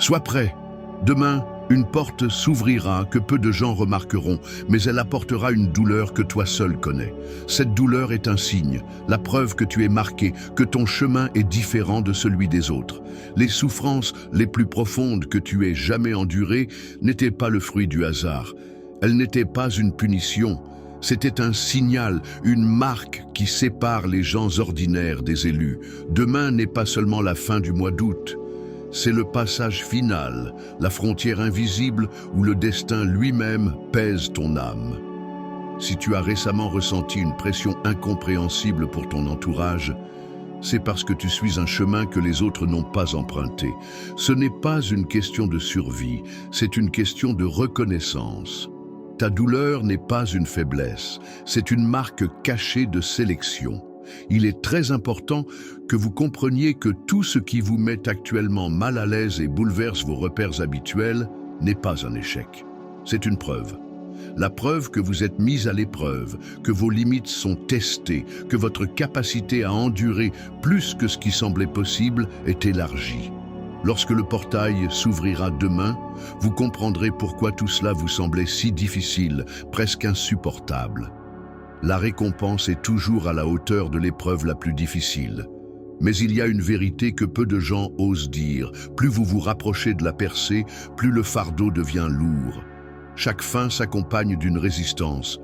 Sois prêt. Demain, une porte s'ouvrira que peu de gens remarqueront, mais elle apportera une douleur que toi seul connais. Cette douleur est un signe, la preuve que tu es marqué, que ton chemin est différent de celui des autres. Les souffrances les plus profondes que tu aies jamais endurées n'étaient pas le fruit du hasard. Elles n'étaient pas une punition. C'était un signal, une marque qui sépare les gens ordinaires des élus. Demain n'est pas seulement la fin du mois d'août. C'est le passage final, la frontière invisible où le destin lui-même pèse ton âme. Si tu as récemment ressenti une pression incompréhensible pour ton entourage, c'est parce que tu suis un chemin que les autres n'ont pas emprunté. Ce n'est pas une question de survie, c'est une question de reconnaissance. Ta douleur n'est pas une faiblesse, c'est une marque cachée de sélection. Il est très important que vous compreniez que tout ce qui vous met actuellement mal à l'aise et bouleverse vos repères habituels n'est pas un échec. C'est une preuve. La preuve que vous êtes mis à l'épreuve, que vos limites sont testées, que votre capacité à endurer plus que ce qui semblait possible est élargie. Lorsque le portail s'ouvrira demain, vous comprendrez pourquoi tout cela vous semblait si difficile, presque insupportable. La récompense est toujours à la hauteur de l'épreuve la plus difficile. Mais il y a une vérité que peu de gens osent dire. Plus vous vous rapprochez de la percée, plus le fardeau devient lourd. Chaque fin s'accompagne d'une résistance.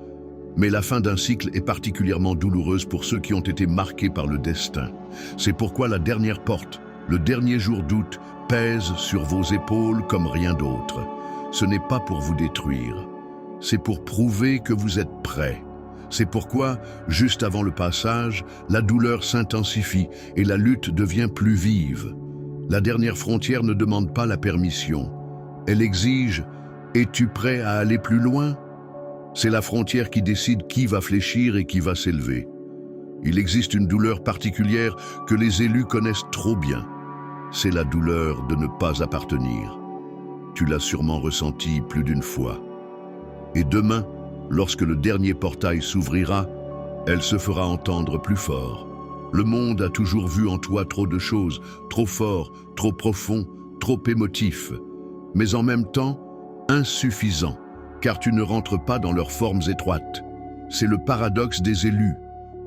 Mais la fin d'un cycle est particulièrement douloureuse pour ceux qui ont été marqués par le destin. C'est pourquoi la dernière porte, le dernier jour d'août, pèse sur vos épaules comme rien d'autre. Ce n'est pas pour vous détruire. C'est pour prouver que vous êtes prêts. C'est pourquoi, juste avant le passage, la douleur s'intensifie et la lutte devient plus vive. La dernière frontière ne demande pas la permission. Elle exige « Es-tu prêt à aller plus loin ?» C'est la frontière qui décide qui va fléchir et qui va s'élever. Il existe une douleur particulière que les élus connaissent trop bien. C'est la douleur de ne pas appartenir. Tu l'as sûrement ressenti plus d'une fois. Et demain, lorsque le dernier portail s'ouvrira, elle se fera entendre plus fort. Le monde a toujours vu en toi trop de choses, trop fort, trop profond, trop émotif, mais en même temps, insuffisant, car tu ne rentres pas dans leurs formes étroites. C'est le paradoxe des élus.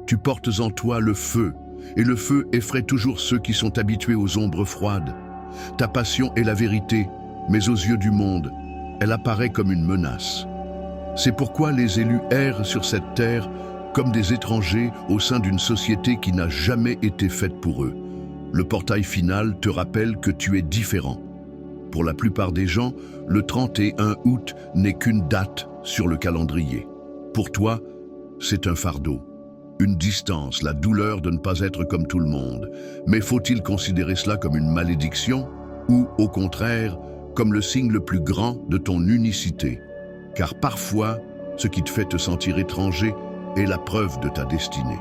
Tu portes en toi le feu, et le feu effraie toujours ceux qui sont habitués aux ombres froides. Ta passion est la vérité, mais aux yeux du monde, elle apparaît comme une menace. C'est pourquoi les élus errent sur cette terre comme des étrangers au sein d'une société qui n'a jamais été faite pour eux. Le portail final te rappelle que tu es différent. Pour la plupart des gens, le 31 août n'est qu'une date sur le calendrier. Pour toi, c'est un fardeau, une distance, la douleur de ne pas être comme tout le monde. Mais faut-il considérer cela comme une malédiction ou, au contraire, comme le signe le plus grand de ton unicité? Car parfois, ce qui te fait te sentir étranger est la preuve de ta destinée.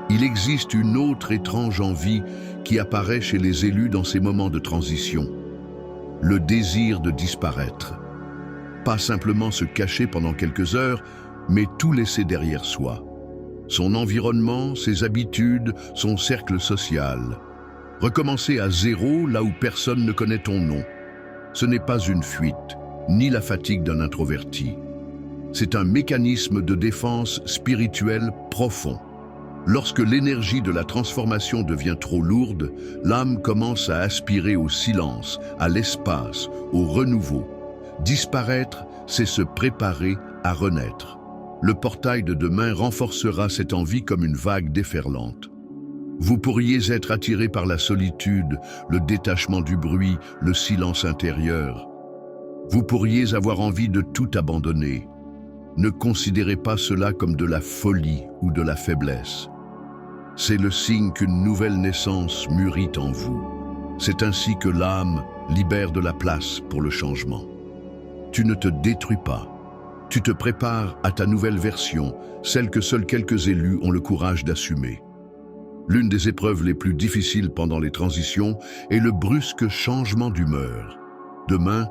Il existe une autre étrange envie qui apparaît chez les élus dans ces moments de transition. Le désir de disparaître. Pas simplement se cacher pendant quelques heures, mais tout laisser derrière soi. Son environnement, ses habitudes, son cercle social. Recommencer à zéro là où personne ne connaît ton nom. Ce n'est pas une fuite, ni la fatigue d'un introverti. C'est un mécanisme de défense spirituelle profond. Lorsque l'énergie de la transformation devient trop lourde, l'âme commence à aspirer au silence, à l'espace, au renouveau. Disparaître, c'est se préparer à renaître. Le portail de demain renforcera cette envie comme une vague déferlante. Vous pourriez être attiré par la solitude, le détachement du bruit, le silence intérieur. Vous pourriez avoir envie de tout abandonner. Ne considérez pas cela comme de la folie ou de la faiblesse. C'est le signe qu'une nouvelle naissance mûrit en vous. C'est ainsi que l'âme libère de la place pour le changement. Tu ne te détruis pas. Tu te prépares à ta nouvelle version, celle que seuls quelques élus ont le courage d'assumer. L'une des épreuves les plus difficiles pendant les transitions est le brusque changement d'humeur. Demain,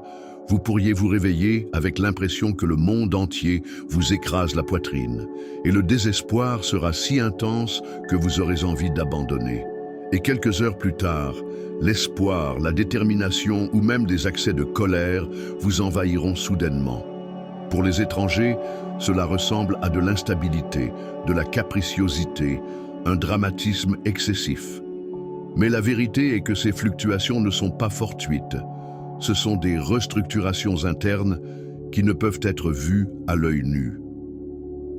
vous pourriez vous réveiller avec l'impression que le monde entier vous écrase la poitrine, et le désespoir sera si intense que vous aurez envie d'abandonner. Et quelques heures plus tard, l'espoir, la détermination ou même des accès de colère vous envahiront soudainement. Pour les étrangers, cela ressemble à de l'instabilité, de la capriciosité, un dramatisme excessif. Mais la vérité est que ces fluctuations ne sont pas fortuites. Ce sont des restructurations internes qui ne peuvent être vues à l'œil nu.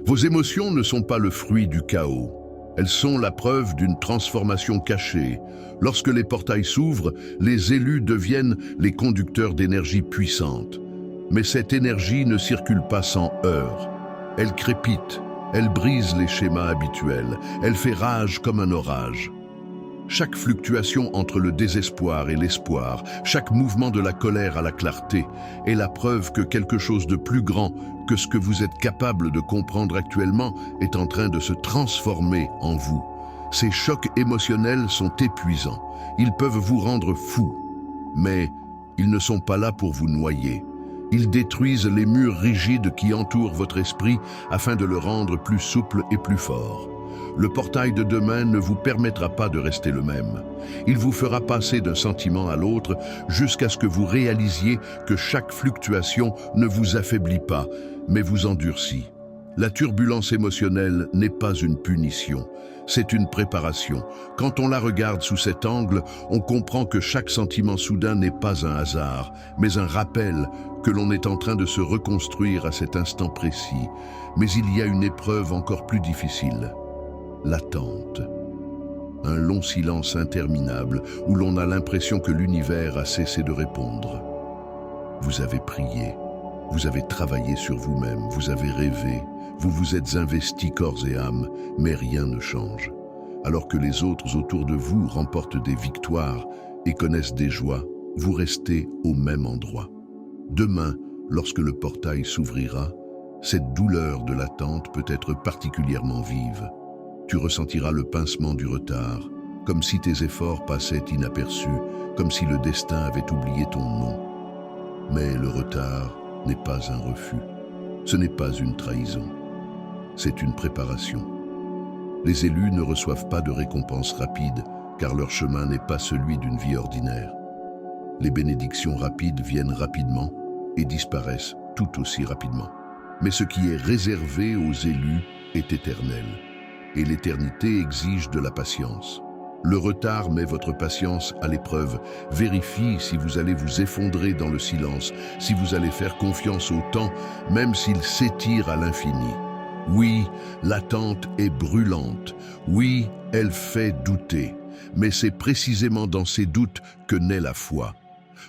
Vos émotions ne sont pas le fruit du chaos. Elles sont la preuve d'une transformation cachée. Lorsque les portails s'ouvrent, les élus deviennent les conducteurs d'énergie puissante. Mais cette énergie ne circule pas sans heurts. Elle crépite, elle brise les schémas habituels, elle fait rage comme un orage. Chaque fluctuation entre le désespoir et l'espoir, chaque mouvement de la colère à la clarté, est la preuve que quelque chose de plus grand que ce que vous êtes capable de comprendre actuellement est en train de se transformer en vous. Ces chocs émotionnels sont épuisants. Ils peuvent vous rendre fou, mais ils ne sont pas là pour vous noyer. Ils détruisent les murs rigides qui entourent votre esprit afin de le rendre plus souple et plus fort. Le portail de demain ne vous permettra pas de rester le même. Il vous fera passer d'un sentiment à l'autre jusqu'à ce que vous réalisiez que chaque fluctuation ne vous affaiblit pas, mais vous endurcit. La turbulence émotionnelle n'est pas une punition, c'est une préparation. Quand on la regarde sous cet angle, on comprend que chaque sentiment soudain n'est pas un hasard, mais un rappel que l'on est en train de se reconstruire à cet instant précis. Mais il y a une épreuve encore plus difficile. L'attente. Un long silence interminable où l'on a l'impression que l'univers a cessé de répondre. Vous avez prié, vous avez travaillé sur vous-même, vous avez rêvé, vous vous êtes investi corps et âme, mais rien ne change. Alors que les autres autour de vous remportent des victoires et connaissent des joies, vous restez au même endroit. Demain, lorsque le portail s'ouvrira, cette douleur de l'attente peut être particulièrement vive. Tu ressentiras le pincement du retard, comme si tes efforts passaient inaperçus, comme si le destin avait oublié ton nom. Mais le retard n'est pas un refus, ce n'est pas une trahison, c'est une préparation. Les élus ne reçoivent pas de récompense rapide, car leur chemin n'est pas celui d'une vie ordinaire. Les bénédictions rapides viennent rapidement et disparaissent tout aussi rapidement. Mais ce qui est réservé aux élus est éternel. Et l'éternité exige de la patience. Le retard met votre patience à l'épreuve. Vérifie si vous allez vous effondrer dans le silence, si vous allez faire confiance au temps, même s'il s'étire à l'infini. Oui, l'attente est brûlante. Oui, elle fait douter. Mais c'est précisément dans ces doutes que naît la foi.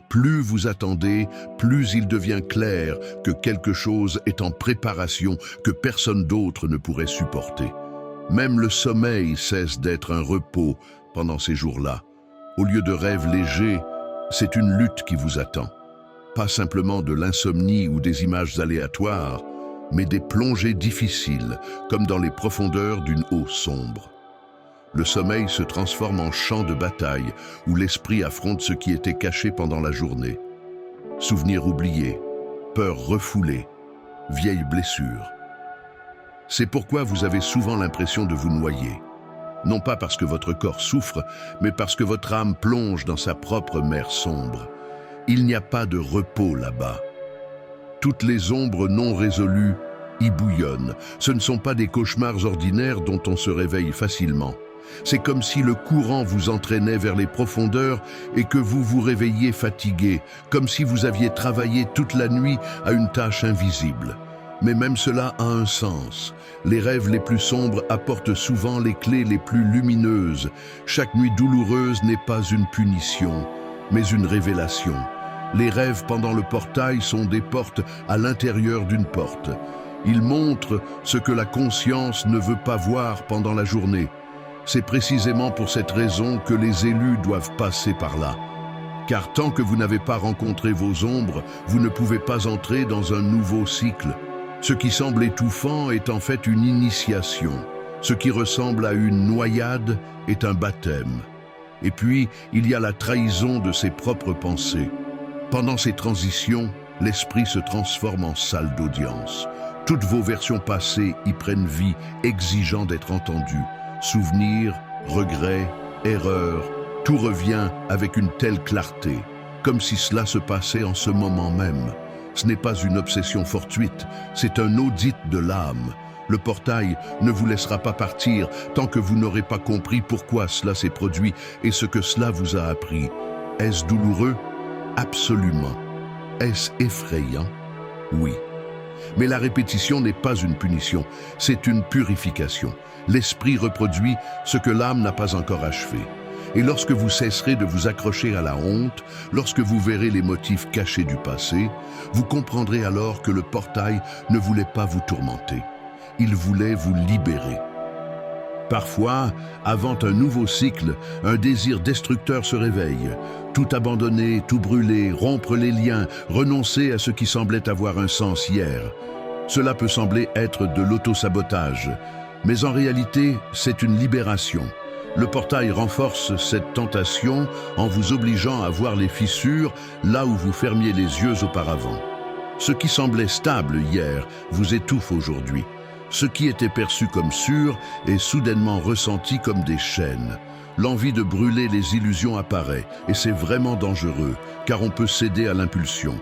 Plus vous attendez, plus il devient clair que quelque chose est en préparation que personne d'autre ne pourrait supporter. Même le sommeil cesse d'être un repos pendant ces jours-là. Au lieu de rêves légers, c'est une lutte qui vous attend. Pas simplement de l'insomnie ou des images aléatoires, mais des plongées difficiles, comme dans les profondeurs d'une eau sombre. Le sommeil se transforme en champ de bataille, où l'esprit affronte ce qui était caché pendant la journée. Souvenirs oubliés, peurs refoulées, vieilles blessures. C'est pourquoi vous avez souvent l'impression de vous noyer. Non pas parce que votre corps souffre, mais parce que votre âme plonge dans sa propre mer sombre. Il n'y a pas de repos là-bas. Toutes les ombres non résolues y bouillonnent. Ce ne sont pas des cauchemars ordinaires dont on se réveille facilement. C'est comme si le courant vous entraînait vers les profondeurs et que vous vous réveilliez fatigué, comme si vous aviez travaillé toute la nuit à une tâche invisible. Mais même cela a un sens. Les rêves les plus sombres apportent souvent les clés les plus lumineuses. Chaque nuit douloureuse n'est pas une punition, mais une révélation. Les rêves pendant le portail sont des portes à l'intérieur d'une porte. Ils montrent ce que la conscience ne veut pas voir pendant la journée. C'est précisément pour cette raison que les élus doivent passer par là. Car tant que vous n'avez pas rencontré vos ombres, vous ne pouvez pas entrer dans un nouveau cycle. Ce qui semble étouffant est en fait une initiation. Ce qui ressemble à une noyade est un baptême. Et puis, il y a la trahison de ses propres pensées. Pendant ces transitions, l'esprit se transforme en salle d'audience. Toutes vos versions passées y prennent vie, exigeant d'être entendues. Souvenirs, regrets, erreurs, Tout revient avec une telle clarté, comme si cela se passait en ce moment même. Ce n'est pas une obsession fortuite, c'est un audit de l'âme. Le portail ne vous laissera pas partir tant que vous n'aurez pas compris pourquoi cela s'est produit et ce que cela vous a appris. Est-ce douloureux? Absolument. Est-ce effrayant? Oui. Mais la répétition n'est pas une punition, c'est une purification. L'esprit reproduit ce que l'âme n'a pas encore achevé. Et lorsque vous cesserez de vous accrocher à la honte, lorsque vous verrez les motifs cachés du passé, vous comprendrez alors que le portail ne voulait pas vous tourmenter. Il voulait vous libérer. Parfois, avant un nouveau cycle, un désir destructeur se réveille. Tout abandonner, tout brûler, rompre les liens, renoncer à ce qui semblait avoir un sens hier. Cela peut sembler être de l'autosabotage, mais en réalité, c'est une libération. Le portail renforce cette tentation en vous obligeant à voir les fissures là où vous fermiez les yeux auparavant. Ce qui semblait stable hier vous étouffe aujourd'hui. Ce qui était perçu comme sûr est soudainement ressenti comme des chaînes. L'envie de brûler les illusions apparaît, et c'est vraiment dangereux, car on peut céder à l'impulsion.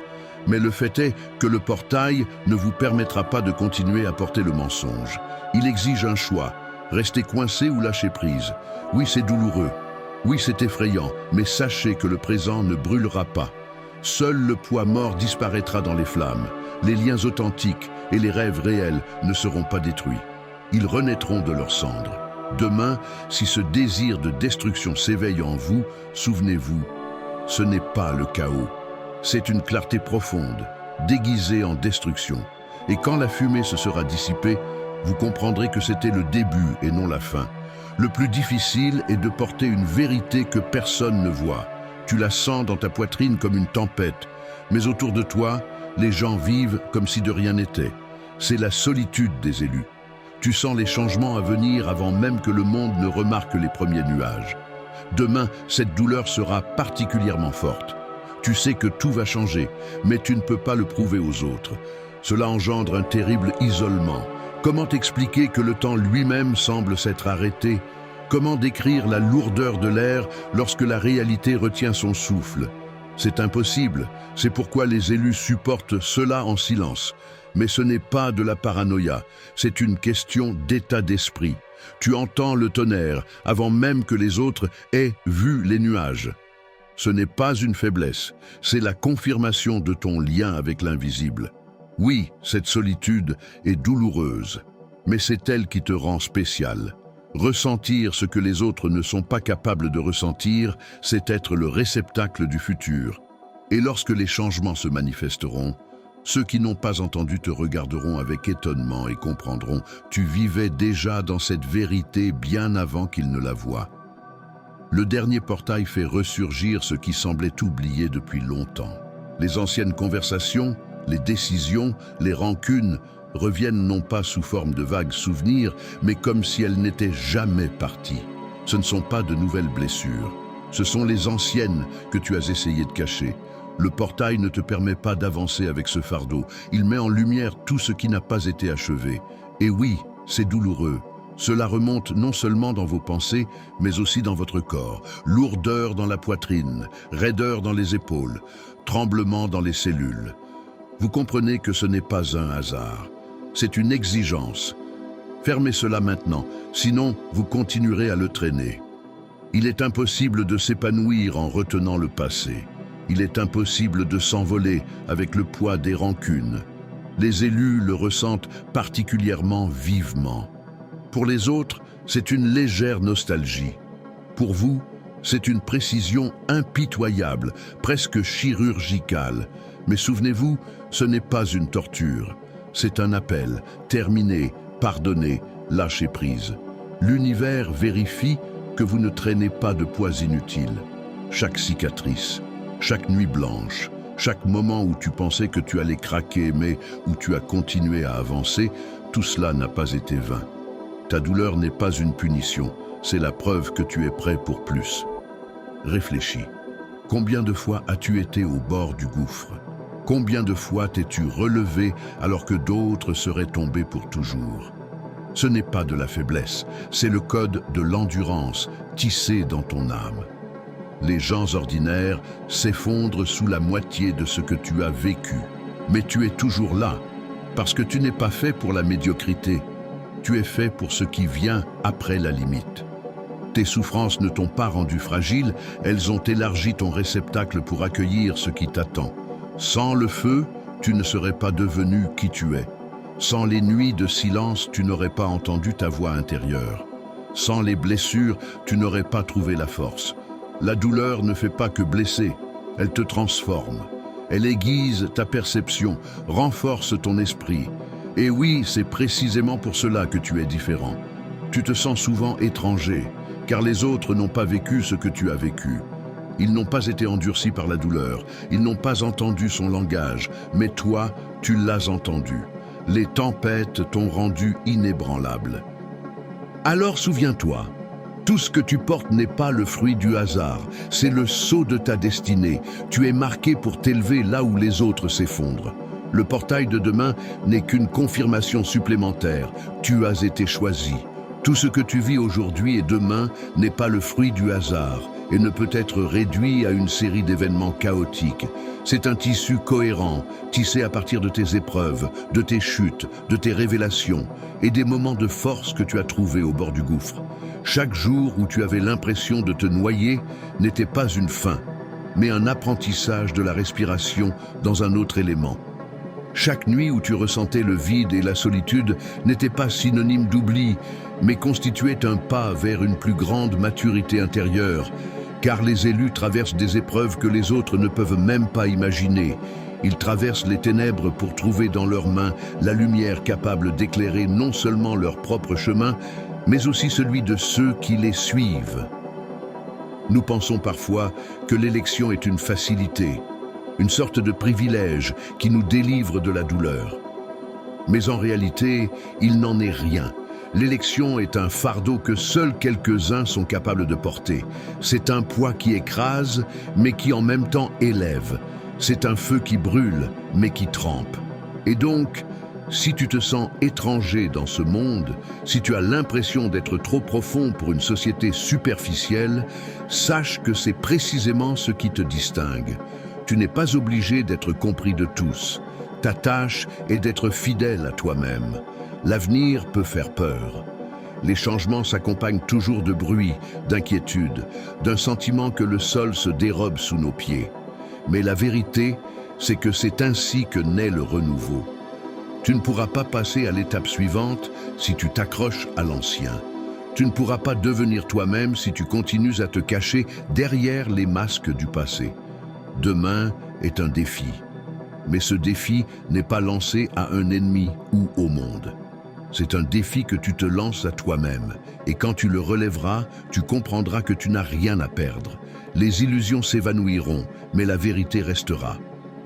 Mais le fait est que le portail ne vous permettra pas de continuer à porter le mensonge. Il exige un choix, rester coincé ou lâcher prise. Oui, c'est douloureux, oui, c'est effrayant, mais sachez que le présent ne brûlera pas. Seul le poids mort disparaîtra dans les flammes. Les liens authentiques et les rêves réels ne seront pas détruits. Ils renaîtront de leurs cendres. Demain, si ce désir de destruction s'éveille en vous, souvenez-vous, ce n'est pas le chaos. C'est une clarté profonde, déguisée en destruction. Et quand la fumée se sera dissipée, vous comprendrez que c'était le début et non la fin. Le plus difficile est de porter une vérité que personne ne voit. Tu la sens dans ta poitrine comme une tempête, mais autour de toi, les gens vivent comme si de rien n'était. C'est la solitude des élus. Tu sens les changements à venir avant même que le monde ne remarque les premiers nuages. Demain, cette douleur sera particulièrement forte. Tu sais que tout va changer, mais tu ne peux pas le prouver aux autres. Cela engendre un terrible isolement. Comment expliquer que le temps lui-même semble s'être arrêté? Comment décrire la lourdeur de l'air lorsque la réalité retient son souffle? C'est impossible, c'est pourquoi les élus supportent cela en silence. Mais ce n'est pas de la paranoïa, c'est une question d'état d'esprit. Tu entends le tonnerre avant même que les autres aient vu les nuages. Ce n'est pas une faiblesse, c'est la confirmation de ton lien avec l'invisible. Oui, cette solitude est douloureuse, mais c'est elle qui te rend spécial. Ressentir ce que les autres ne sont pas capables de ressentir, c'est être le réceptacle du futur. Et lorsque les changements se manifesteront, ceux qui n'ont pas entendu te regarderont avec étonnement et comprendront « Tu vivais déjà dans cette vérité bien avant qu'ils ne la voient ». Le dernier portail fait ressurgir ce qui semblait oublié depuis longtemps. Les anciennes conversations, les décisions, les rancunes reviennent non pas sous forme de vagues souvenirs, mais comme si elles n'étaient jamais parties. Ce ne sont pas de nouvelles blessures. Ce sont les anciennes que tu as essayé de cacher. Le portail ne te permet pas d'avancer avec ce fardeau. Il met en lumière tout ce qui n'a pas été achevé. Et oui, c'est douloureux. Cela remonte non seulement dans vos pensées, mais aussi dans votre corps. Lourdeur dans la poitrine, raideur dans les épaules, tremblement dans les cellules. Vous comprenez que ce n'est pas un hasard. C'est une exigence. Fermez cela maintenant, sinon vous continuerez à le traîner. Il est impossible de s'épanouir en retenant le passé. Il est impossible de s'envoler avec le poids des rancunes. Les élus le ressentent particulièrement vivement. Pour les autres, c'est une légère nostalgie. Pour vous, c'est une précision impitoyable, presque chirurgicale. Mais souvenez-vous, ce n'est pas une torture. C'est un appel. Terminez, pardonnez, lâchez prise. L'univers vérifie que vous ne traînez pas de poids inutiles. Chaque cicatrice, chaque nuit blanche, chaque moment où tu pensais que tu allais craquer, mais où tu as continué à avancer, tout cela n'a pas été vain. Ta douleur n'est pas une punition, c'est la preuve que tu es prêt pour plus. Réfléchis. Combien de fois as-tu été au bord du gouffre? Combien de fois t'es-tu relevé alors que d'autres seraient tombés pour toujours? Ce n'est pas de la faiblesse, c'est le code de l'endurance tissé dans ton âme. Les gens ordinaires s'effondrent sous la moitié de ce que tu as vécu. Mais tu es toujours là, parce que tu n'es pas fait pour la médiocrité. Tu es fait pour ce qui vient après la limite. Tes souffrances ne t'ont pas rendu fragile, elles ont élargi ton réceptacle pour accueillir ce qui t'attend. Sans le feu, tu ne serais pas devenu qui tu es. Sans les nuits de silence, tu n'aurais pas entendu ta voix intérieure. Sans les blessures, tu n'aurais pas trouvé la force. La douleur ne fait pas que blesser, elle te transforme. Elle aiguise ta perception, renforce ton esprit. Et oui, c'est précisément pour cela que tu es différent. Tu te sens souvent étranger, car les autres n'ont pas vécu ce que tu as vécu. Ils n'ont pas été endurcis par la douleur, ils n'ont pas entendu son langage, mais toi, tu l'as entendu. Les tempêtes t'ont rendu inébranlable. Alors souviens-toi, tout ce que tu portes n'est pas le fruit du hasard, c'est le sceau de ta destinée. Tu es marqué pour t'élever là où les autres s'effondrent. Le portail de demain n'est qu'une confirmation supplémentaire. Tu as été choisi. Tout ce que tu vis aujourd'hui et demain n'est pas le fruit du hasard et ne peut être réduit à une série d'événements chaotiques. C'est un tissu cohérent, tissé à partir de tes épreuves, de tes chutes, de tes révélations et des moments de force que tu as trouvés au bord du gouffre. Chaque jour où tu avais l'impression de te noyer n'était pas une fin, mais un apprentissage de la respiration dans un autre élément. Chaque nuit où tu ressentais le vide et la solitude n'était pas synonyme d'oubli, mais constituait un pas vers une plus grande maturité intérieure, car les élus traversent des épreuves que les autres ne peuvent même pas imaginer. Ils traversent les ténèbres pour trouver dans leurs mains la lumière capable d'éclairer non seulement leur propre chemin, mais aussi celui de ceux qui les suivent. Nous pensons parfois que l'élection est une facilité, une sorte de privilège qui nous délivre de la douleur. Mais en réalité, il n'en est rien. L'élection est un fardeau que seuls quelques-uns sont capables de porter. C'est un poids qui écrase, mais qui en même temps élève. C'est un feu qui brûle, mais qui trempe. Et donc, si tu te sens étranger dans ce monde, si tu as l'impression d'être trop profond pour une société superficielle, sache que c'est précisément ce qui te distingue. Tu n'es pas obligé d'être compris de tous. Ta tâche est d'être fidèle à toi-même. L'avenir peut faire peur. Les changements s'accompagnent toujours de bruit, d'inquiétude, d'un sentiment que le sol se dérobe sous nos pieds. Mais la vérité, c'est que c'est ainsi que naît le renouveau. Tu ne pourras pas passer à l'étape suivante si tu t'accroches à l'ancien. Tu ne pourras pas devenir toi-même si tu continues à te cacher derrière les masques du passé. Demain est un défi, mais ce défi n'est pas lancé à un ennemi ou au monde. C'est un défi que tu te lances à toi-même, et quand tu le relèveras, tu comprendras que tu n'as rien à perdre. Les illusions s'évanouiront, mais la vérité restera.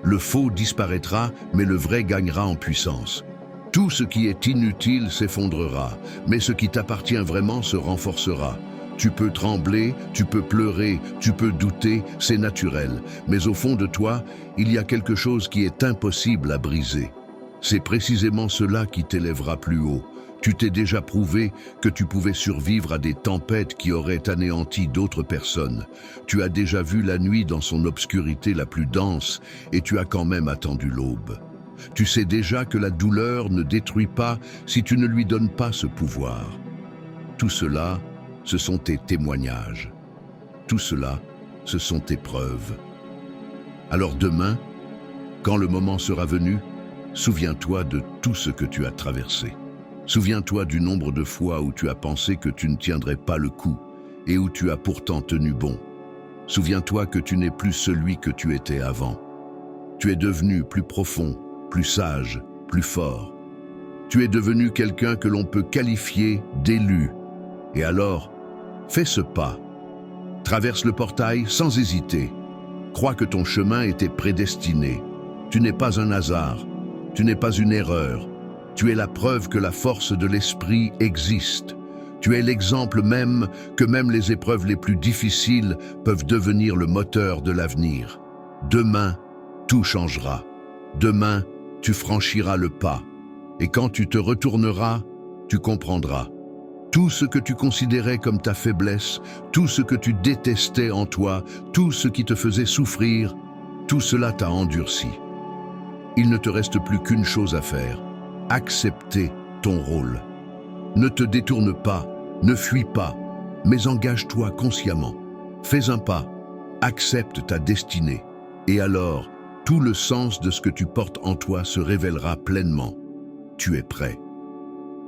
Le faux disparaîtra, mais le vrai gagnera en puissance. Tout ce qui est inutile s'effondrera, mais ce qui t'appartient vraiment se renforcera. Tu peux trembler, tu peux pleurer, tu peux douter, c'est naturel. Mais au fond de toi, il y a quelque chose qui est impossible à briser. C'est précisément cela qui t'élèvera plus haut. Tu t'es déjà prouvé que tu pouvais survivre à des tempêtes qui auraient anéanti d'autres personnes. Tu as déjà vu la nuit dans son obscurité la plus dense et tu as quand même attendu l'aube. Tu sais déjà que la douleur ne détruit pas si tu ne lui donnes pas ce pouvoir. Tout cela, ce sont tes témoignages. Tout cela, ce sont tes preuves. Alors demain, quand le moment sera venu, souviens-toi de tout ce que tu as traversé. Souviens-toi du nombre de fois où tu as pensé que tu ne tiendrais pas le coup et où tu as pourtant tenu bon. Souviens-toi que tu n'es plus celui que tu étais avant. Tu es devenu plus profond, plus sage, plus fort. Tu es devenu quelqu'un que l'on peut qualifier d'élu. Et alors, fais ce pas. Traverse le portail sans hésiter. Crois que ton chemin était prédestiné. Tu n'es pas un hasard. Tu n'es pas une erreur. Tu es la preuve que la force de l'esprit existe. Tu es l'exemple même que même les épreuves les plus difficiles peuvent devenir le moteur de l'avenir. Demain, tout changera. Demain, tu franchiras le pas. Et quand tu te retourneras, tu comprendras. Tout ce que tu considérais comme ta faiblesse, tout ce que tu détestais en toi, tout ce qui te faisait souffrir, tout cela t'a endurci. Il ne te reste plus qu'une chose à faire, accepter ton rôle. Ne te détourne pas, ne fuis pas, mais engage-toi consciemment. Fais un pas, accepte ta destinée, et alors, tout le sens de ce que tu portes en toi se révélera pleinement. Tu es prêt.